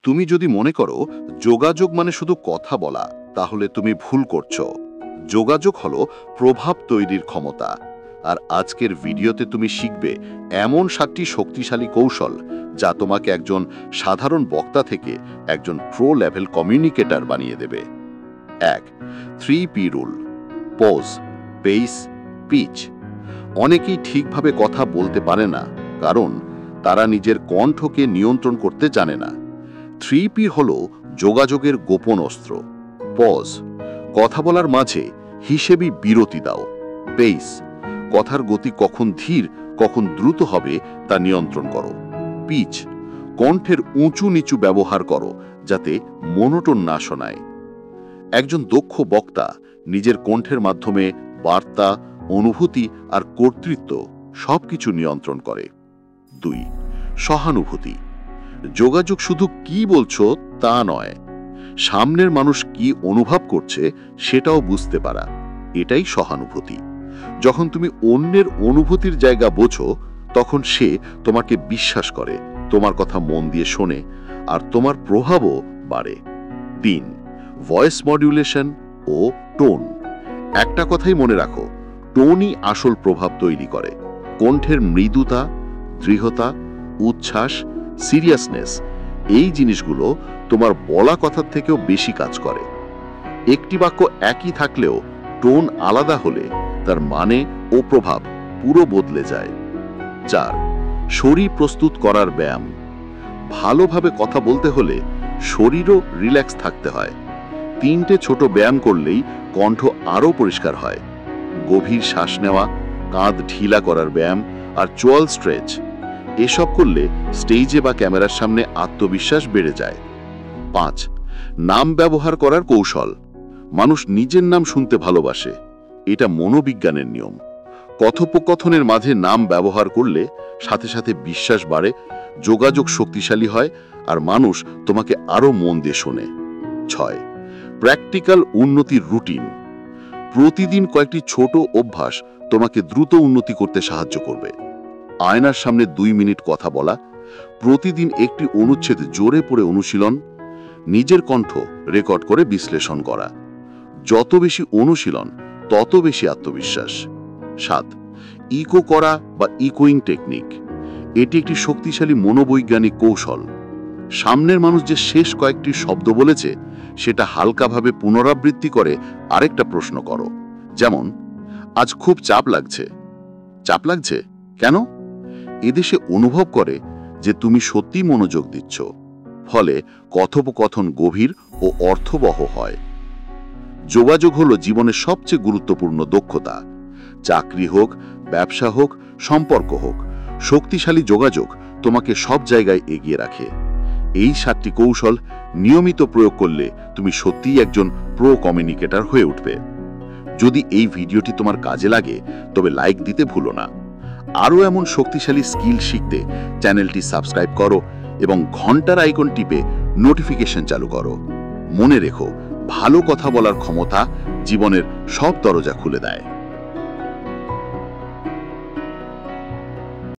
তুমি যদি মনে করো যোগাযোগ মানে শুধু কথা বলা, তাহলে তুমি ভুল করছো। যোগাযোগ হলো প্রভাব তৈরির ক্ষমতা। আর আজকের ভিডিওতে তুমি শিখবে এমন 7টি শক্তিশালী কৌশল যা তোমাকে একজন সাধারণ বক্তা থেকে একজন প্রো লেভেল কমিউনিকেটর বানিয়ে দেবে। 1. 3P rule. Pause, pace, pitch. অনেকেই ঠিকভাবে কথা বলতে পারে না, কারণ তারা নিজের কণ্ঠকে নিয়ন্ত্রণ করতে জানে না। 3P হল যোগাযোগের গোপন অস্ত্র। পজ, কথা বলার মাঝে হিসেবে বিরতি দাও। পেস, কথার গতি কখন ধীর কখন দ্রুত হবে তা নিয়ন্ত্রণ করো। পিচ, কণ্ঠের উঁচু নিচু ব্যবহার করো যাতে মনোটোন না শোনায়। একজন দক্ষ বক্তা নিজের কণ্ঠের মাধ্যমে বার্তা, অনুভূতি আর কর্তৃত্ব সবকিছু নিয়ন্ত্রণ করে। 2. সহানুভূতি। যোগাযোগ শুধু কি বলছো তা নয়, সামনের মানুষ কি অনুভব করছে সেটাও বুঝতে পারা, এটাই সহানুভূতি। যখন তুমি অন্যের অনুভূতির জায়গা বোঝো, তখন সে তোমাকে বিশ্বাস করে, তোমার কথা মন দিয়ে শোনে, আর তোমার প্রভাবও বাড়ে। 3. ভয়েস মডুলেশন ও টোন। একটা কথাই মনে রাখো, টোনই আসল প্রভাব তৈরি করে। কণ্ঠের মৃদুতা, দৃঢ়তা, উচ্ছ্বাস, সিরিয়াসনেস, এই জিনিসগুলো তোমার বলা কথার থেকেও বেশি কাজ করে। একটি বাক্য একই থাকলেও টোন আলাদা হলে তার মানে ও প্রভাব পুরো বদলে যায়। 4. শরীর প্রস্তুত করার ব্যায়াম। ভালোভাবে কথা বলতে হলে শরীরও রিল্যাক্স থাকতে হয়। 3টে ছোট ব্যায়াম করলেই কণ্ঠ আরও পরিষ্কার হয়। গভীর শ্বাস নেওয়া, কাঁধ ঢিলা করার ব্যায়াম আর চোয়াল স্ট্রেচ, এসব করলে স্টেজে বা ক্যামেরার সামনে আত্মবিশ্বাস বেড়ে যায়। 5. নাম ব্যবহার করার কৌশল। মানুষ নিজের নাম শুনতে ভালোবাসে, এটা মনোবিজ্ঞানের নিয়ম। কথোপকথনের মাঝে নাম ব্যবহার করলে সাথে সাথে বিশ্বাস বাড়ে, যোগাযোগ শক্তিশালী হয়, আর মানুষ তোমাকে আরও মন দিয়ে শোনে। 6. প্র্যাকটিক্যাল উন্নতির রুটিন। প্রতিদিন কয়েকটি ছোট অভ্যাস তোমাকে দ্রুত উন্নতি করতে সাহায্য করবে। আয়নার সামনে 2 মিনিট কথা বলা, প্রতিদিন একটি অনুচ্ছেদ জোরে পড়ে অনুশীলন, নিজের কণ্ঠ রেকর্ড করে বিশ্লেষণ করা। যত বেশি অনুশীলন তত বেশি আত্মবিশ্বাস। 7. ইকো করা বা ইকোয়িং টেকনিক। এটি একটি শক্তিশালী মনোবৈজ্ঞানিক কৌশল। সামনের মানুষ যে শেষ কয়েকটি শব্দ বলেছে সেটা হালকাভাবে পুনরাবৃত্তি করে আরেকটা প্রশ্ন করো, যেমন, আজ খুব চাপ লাগছে। চাপ লাগছে কেন? এদেশে অনুভব করে যে তুমি সত্যি মনোযোগ দিচ্ছ, ফলে কথোপকথন গভীর ও অর্থবহ হয়। যোগাযোগ হলো জীবনের সবচেয়ে গুরুত্বপূর্ণ দক্ষতা। চাকরি হোক, ব্যবসা হোক, সম্পর্ক হোক, শক্তিশালী যোগাযোগ তোমাকে সব জায়গায় এগিয়ে রাখে। এই 7টি কৌশল নিয়মিত প্রয়োগ করলে তুমি সত্যিই একজন প্রো কমিউনিকেটর হয়ে উঠবে। যদি এই ভিডিওটি তোমার কাজে লাগে তবে লাইক দিতে ভুলো না। আরও এমন শক্তিশালী স্কিল শিখতে চ্যানেলটি সাবস্ক্রাইব করো এবং ঘন্টার আইকন টিপে নোটিফিকেশন চালু করো। মনে রেখো, ভালো কথা বলার ক্ষমতা জীবনের সব দরজা খুলে দেয়।